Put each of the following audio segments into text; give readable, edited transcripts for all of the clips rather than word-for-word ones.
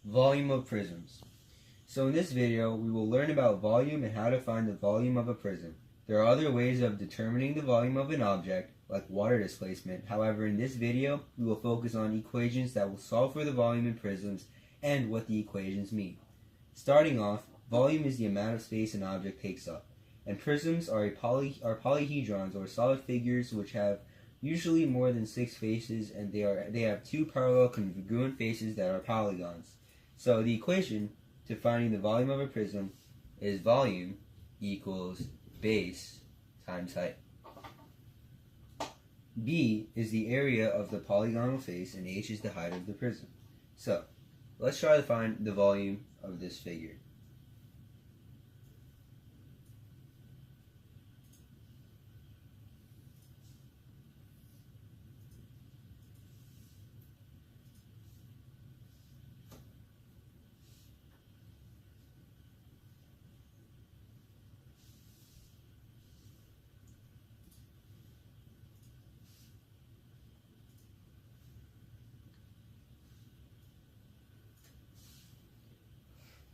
Volume of prisms. So in this video, we will learn about volume and how to find the volume of a prism. There are other ways of determining the volume of an object, like water displacement. However, in this video, we will focus on equations that will solve for the volume in prisms and what the equations mean. Starting off, volume is the amount of space an object takes up, and prisms are polyhedrons, or solid figures which have usually more than 6 faces, and they have 2 parallel congruent faces that are polygons. So the equation to finding the volume of a prism is volume equals base times height. B is the area of the polygonal face, and h is the height of the prism. So let's try to find the volume of this figure.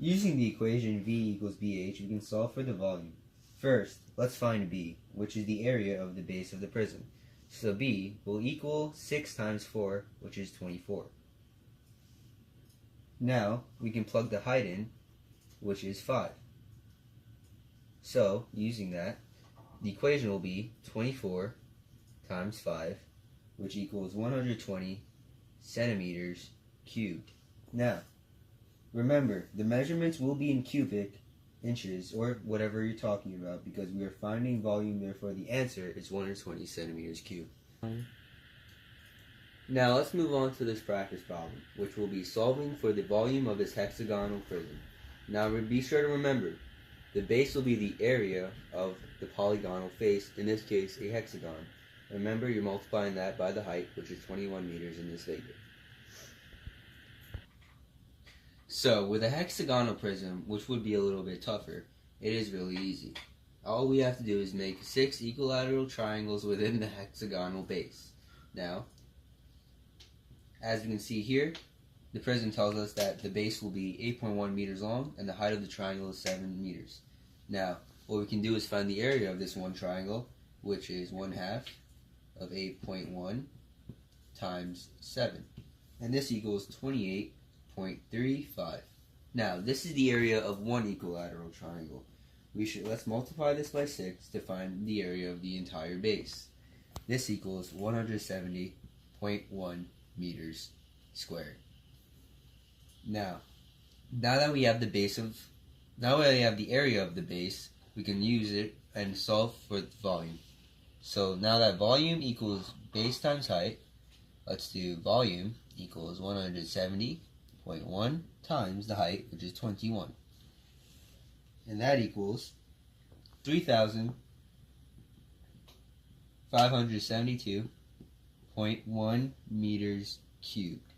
Using the equation V equals BH, we can solve for the volume. First, let's find B, which is the area of the base of the prism. So B will equal 6 times 4, which is 24. Now, we can plug the height in, which is 5. So, using that, the equation will be 24 times 5, which equals 120 centimeters cubed. Now, remember, the measurements will be in cubic inches, or whatever you're talking about, because we are finding volume, therefore the answer is 120 centimeters cubed. Now let's move on to this practice problem, which will be solving for the volume of this hexagonal prism. Now be sure to remember, the base will be the area of the polygonal face, in this case a hexagon. Remember, you're multiplying that by the height, which is 21 meters in this figure. So, with a hexagonal prism, which would be a little bit tougher, it is really easy. All we have to do is make 6 equilateral triangles within the hexagonal base. Now, as we can see here, the prism tells us that the base will be 8.1 meters long, and the height of the triangle is 7 meters. Now, what we can do is find the area of this one triangle, which is 1/2 of 8.1 times 7. And this equals 28.35. Now, this is the area of one equilateral triangle. Let's multiply this by 6 to find the area of the entire base. This equals 170.1 meters squared. Now that we have the area of the base, we can use it and solve for the volume. So now that volume equals base times height, let's do volume equals 170.1 times the height, which is 21. And that equals 3,572.1 meters cubed.